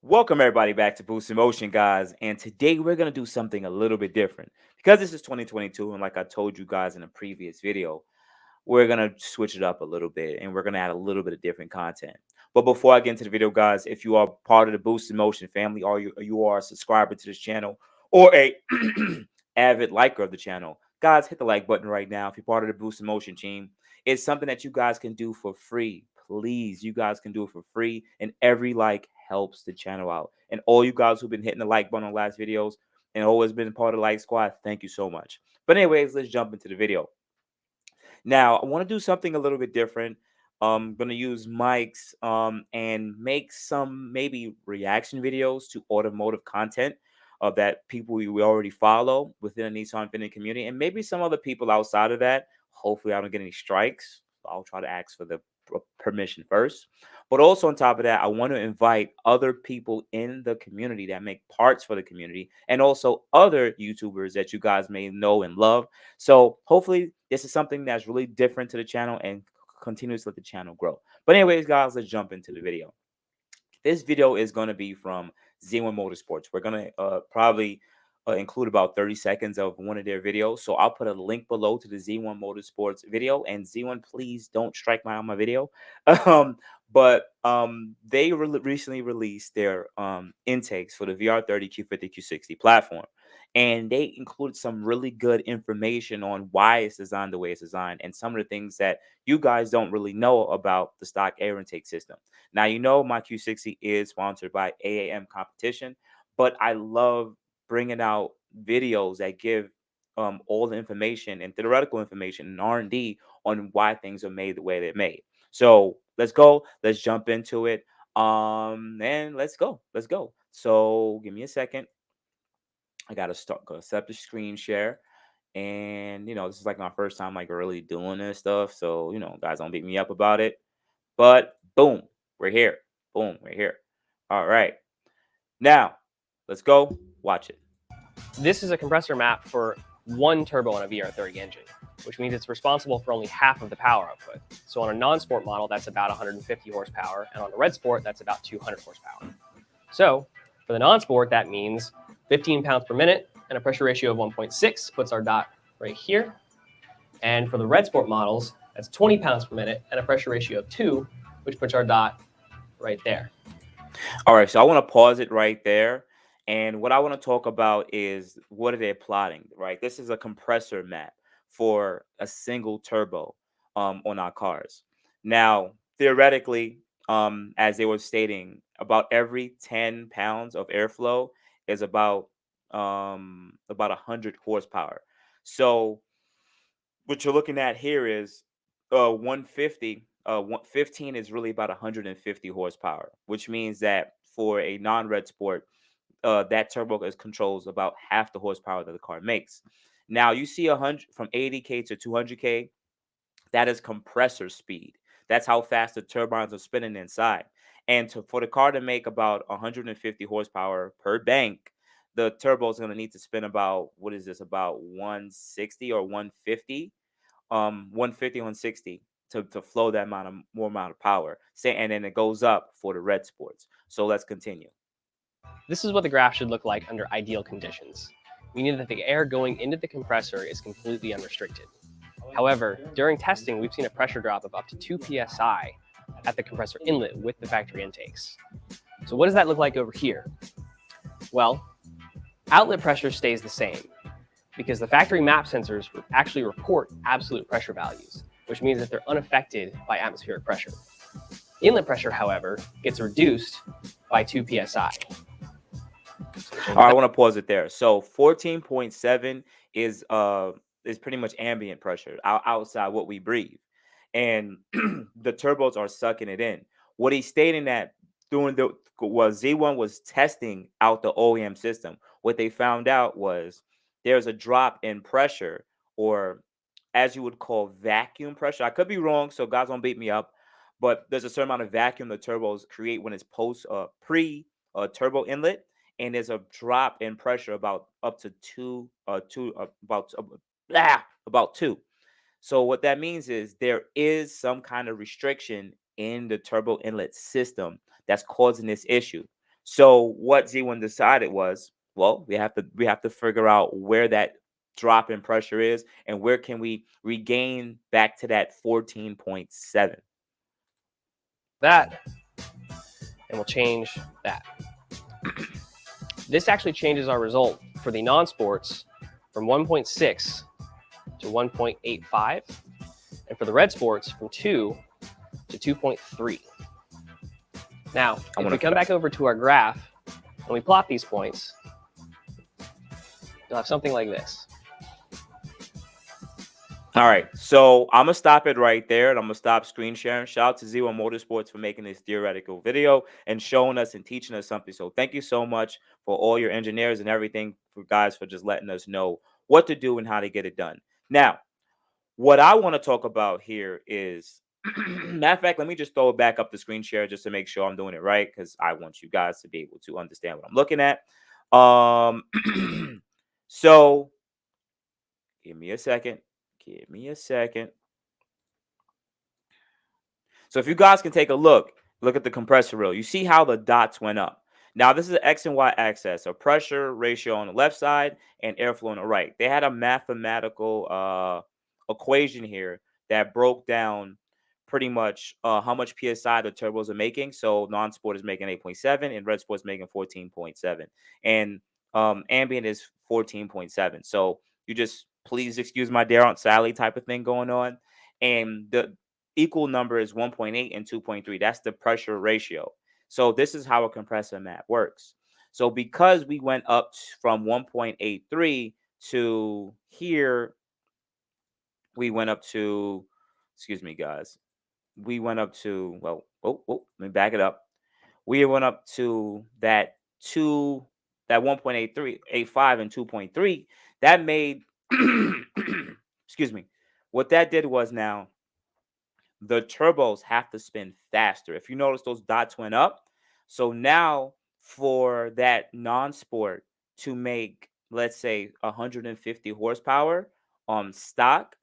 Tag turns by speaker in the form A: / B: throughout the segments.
A: Welcome everybody back to Boost Emotion, guys. And today we're gonna do something a little bit different because this is 2022, and like I told you guys in a previous video, we're gonna switch it up a little bit, and we're gonna add a little bit of different content. But before I get into the video, guys, if you are part of the Boost Emotion family, or you are a subscriber to this channel, or a avid liker of the channel, guys, hit the like button right now. If you're part of the Boost Emotion team, it's something that you guys can do for free. Please, you guys can do it for free, and every like helps the channel out. And all you guys who've been hitting the like button on last videos and always been part of the like squad, thank you so much. But anyways, let's jump into the video. Now, I want to do something a little bit different. I'm going to use mics and make some maybe reaction videos to automotive content that people we already follow within the Nissan Infiniti community, and maybe some other people outside of that. Hopefully, I don't get any strikes. I'll try to ask for the permission first. But also on top of that, I want to invite other people in the community that make parts for the community, and also other YouTubers that you guys may know and love. So hopefully this is something that's really different to the channel and continues to let the channel grow. But anyways, guys, let's jump into the video. This video is going to be from Z1 Motorsports. We're going to probably include about 30 seconds of one of their videos. So I'll put a link below to the Z1 Motorsports video. And Z1, please don't strike my video. um, but they recently released their intakes for the VR30 Q50 Q60 platform. And they included some really good information on why it's designed the way it's designed and some of the things that you guys don't really know about the stock air intake system. Now, you know, my Q60 is sponsored by AAM Competition, but I love bringing out videos that give all the information and theoretical information and R&D on why things are made the way they're made. So let's go. Let's jump into it. And let's go. Let's go. So give me a second. I gotta start go set up the screen share. And this is like my first time like really doing this stuff. So, guys, don't beat me up about it. But boom, we're here. Boom, we're here. All right. Now, let's go watch it.
B: This is a compressor map for one turbo on a VR30 engine, which means it's responsible for only half of the power output. So on a non-sport model, that's about 150 horsepower, and on a red sport, that's about 200 horsepower. So for the non-sport, that means 15 pounds per minute and a pressure ratio of 1.6 puts our dot right here. And for the red sport models, that's 20 pounds per minute and a pressure ratio of 2, which puts our dot right there.
A: All right, so I want to pause it right there. And what I want to talk about is what are they plotting, right? This is a compressor map for a single turbo on our cars. Now, theoretically, as they were stating, about every 10 pounds of airflow is about 100 horsepower. So what you're looking at here is 150 15 is really about 150 horsepower, which means that for a non-red sport, that turbo is controls about half the horsepower that the car makes. Now you see 100 from 80k to 200k. That is compressor speed. That's how fast the turbines are spinning inside. And for the car to make about 150 horsepower per bank, the turbo is going to need to spin about, what is this, about 160 or 150, 150, 160 to flow that more amount of power. Say, and then it goes up for the red sports. So let's continue.
B: This is what the graph should look like under ideal conditions, meaning that the air going into the compressor is completely unrestricted. However, during testing, we've seen a pressure drop of up to 2 psi at the compressor inlet with the factory intakes. So what does that look like over here? Well, outlet pressure stays the same because the factory map sensors actually report absolute pressure values, which means that they're unaffected by atmospheric pressure. Inlet pressure, however, gets reduced by 2 psi.
A: All right, I want to pause it there. So 14.7 is pretty much ambient pressure outside what we breathe, and the turbos are sucking it in. What he's stating that doing the was Z1 was testing out the OEM system. What they found out was there's a drop in pressure, or as you would call vacuum pressure. I could be wrong, so guys don't beat me up. But there's a certain amount of vacuum the turbos create when it's pre turbo inlet, and there's a drop in pressure about up to about 2. So what that means is there is some kind of restriction in the turbo inlet system that's causing this issue. So what Z1 decided was, well, we have to figure out where that drop in pressure is and where can we regain back to that 14.7.
B: That, and we'll change that. This actually changes our result for the non-sports from 1.6 to 1.85, and for the red sports from 2 to 2.3. Now,
A: I
B: if
A: want
B: we
A: to
B: come back over to our graph and we plot these points, you'll have something like this.
A: All right, so I'm gonna stop it right there, and I'm gonna stop screen sharing. Shout out to Z1 Motorsports for making this theoretical video and showing us and teaching us something. So thank you so much for all your engineers and everything, for guys, for just letting us know what to do and how to get it done. Now, what I want to talk about here is, matter of fact, let me just throw it back up the screen share just to make sure I'm doing it right, because I want you guys to be able to understand what I'm looking at. Um, so give me a second. Give me a second. So if you guys can take a look at the compressor reel. You see how the dots went up. Now this is the X and Y axis, so pressure ratio on the left side and airflow on the right. They had a mathematical equation here that broke down pretty much how much psi the turbos are making. So non-sport is making 8.7 and red sport is making 14.7, and ambient is 14.7. So you just please excuse my dear Aunt Sally type of thing going on, and the equal number is 1.8 and 2.3. That's the pressure ratio. So this is how a compressor map works. So because we went up from 1.83 to here, we went up to, excuse me, guys. We went up to, well, let me back it up. We went up to that 1.8385 and 2.3. That made, excuse me. What that did was, now the turbos have to spin faster. If you notice, those dots went up. So now for that non-sport to make, let's say, 150 horsepower on stock,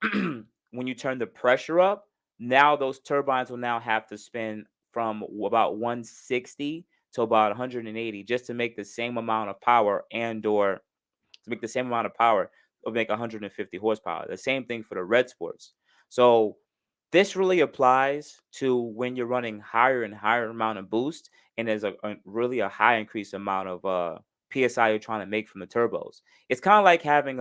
A: when you turn the pressure up, now those turbines will now have to spin from about 160 to about 180 just to make the same amount of power, and or to make the same amount of power or make 150 horsepower. The same thing for the red sports. So this really applies to when you're running higher and higher amount of boost, and there's a really a high increase amount of psi you're trying to make from the turbos. It's kind of like having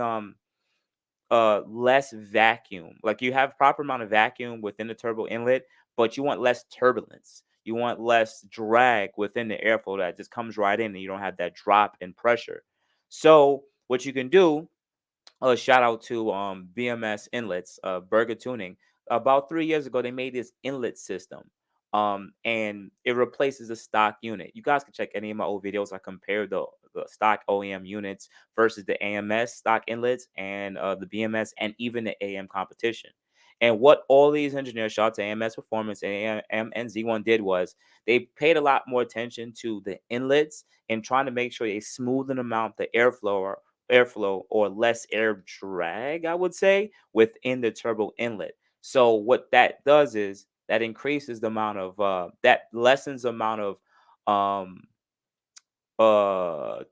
A: less vacuum. Like, you have proper amount of vacuum within the turbo inlet, but you want less turbulence. You want less drag within the airflow that just comes right in, and you don't have that drop in pressure. So what you can do, shout out to BMS Inlets, Burger Tuning. About 3 years ago, they made this inlet system, and it replaces the stock unit. You guys can check any of my old videos. I compared the stock OEM units versus the AMS stock inlets, and the BMS, and even the AM competition. And what all these engineers, shout out to AMS Performance and AM and Z1, did was they paid a lot more attention to the inlets and trying to make sure they smoothen them out the airflow or less air drag, I would say, within the turbo inlet. So what that does is that increases the amount of that lessens the amount of um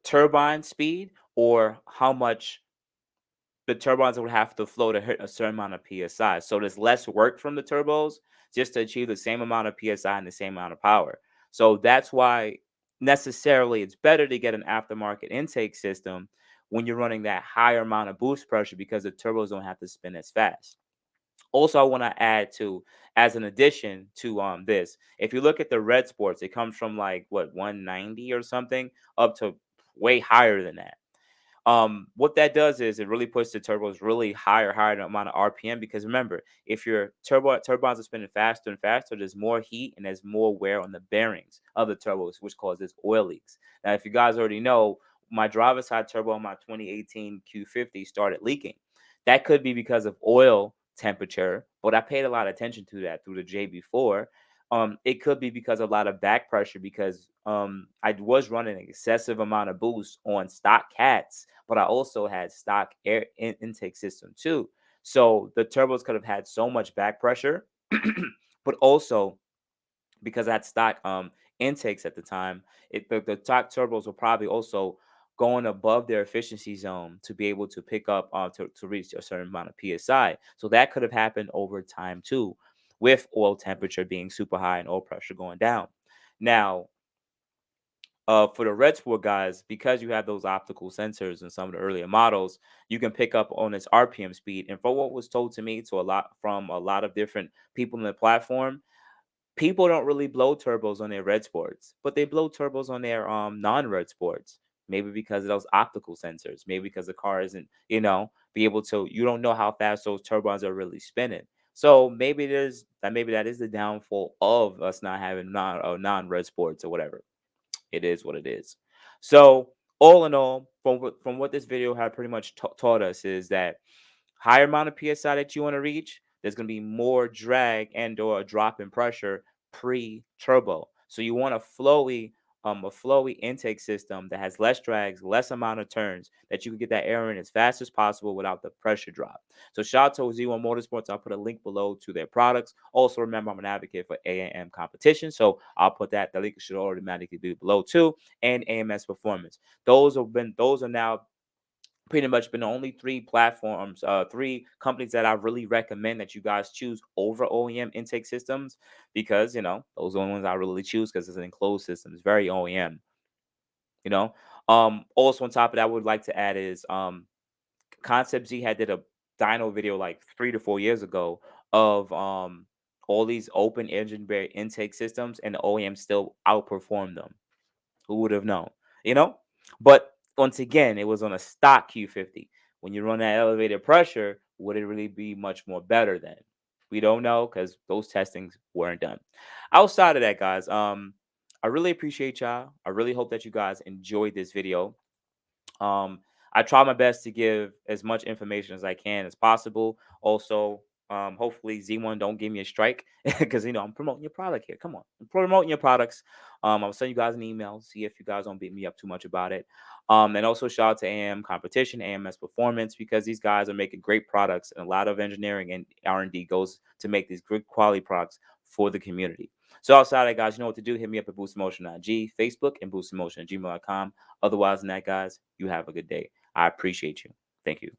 A: turbine speed, or how much the turbines would have to flow to hit a certain amount of psi. So there's less work from the turbos just to achieve the same amount of psi and the same amount of power. So that's why necessarily it's better to get an aftermarket intake system when you're running that higher amount of boost pressure, because the turbos don't have to spin as fast. Also, I want to add to, as an addition to this, if you look at the red sports, it comes from like what, 190 or something up to way higher than that. What that does is it really puts the turbos really higher amount of RPM, because remember, if your turbines are spinning faster and faster, there's more heat and there's more wear on the bearings of the turbos, which causes oil leaks. Now, if you guys already know, my driver's side turbo on my 2018 Q50 started leaking. That could be because of oil temperature, but I paid a lot of attention to that through the J before. It could be because of a lot of back pressure, because I was running an excessive amount of boost on stock cats, but I also had stock air intake system too. So the turbos could have had so much back pressure, but also because I had stock intakes at the time, the top turbos were probably also going above their efficiency zone to be able to pick up to reach a certain amount of psi. So that could have happened over time too, with oil temperature being super high and oil pressure going down. Now, for the red sport guys, because you have those optical sensors in some of the earlier models, you can pick up on its RPM speed. And for what was told to me to a lot from a lot of different people in the platform, people don't really blow turbos on their red sports, but they blow turbos on their non-red sports. Maybe because of those optical sensors, maybe because the car isn't, be able to, you don't know how fast those turbines are really spinning. So maybe that is the downfall of us not having non-red sports or whatever. It is what it is. So all in all, from what this video had pretty much taught us is that higher amount of psi that you want to reach, there's going to be more drag and or a drop in pressure pre-turbo. So you want a flowy intake system that has less drags, less amount of turns, that you can get that air in as fast as possible without the pressure drop. So shout out to Z1 Motorsports. I'll put a link below to their products. Also remember, I'm an advocate for AAM competition, so I'll put that. The link should automatically be below too, and AMS Performance. Those are now pretty much been the only three companies that I really recommend that you guys choose over OEM intake systems, because those are the ones I really choose because it's an enclosed system. It's very OEM. You know. Also on top of that, I would like to add is Concept Z had did a dyno video like 3 to 4 years ago of all these open engine bay intake systems, and the OEM still outperformed them. Who would have known? You know? But once again, it was on a stock Q50. When you run that elevated pressure, would it really be much more better then? We don't know because those testings weren't done. Outside of that, guys, I really appreciate y'all. I really hope that you guys enjoyed this video. um, I try my best to give as much information as I can as possible. Also, hopefully Z1 don't give me a strike because I'm promoting your product here. Come on, I'm promoting your products. I'll send you guys an email, see if you guys don't beat me up too much about it. And also shout out to AM Competition, AMS Performance, because these guys are making great products, and a lot of engineering and R&D goes to make these good quality products for the community. So outside of that, guys, you know what to do. Hit me up at Boost Emotion on IG, Facebook, and boostinmotion@gmail.com. Otherwise than that, guys, you have a good day. I appreciate you. Thank you.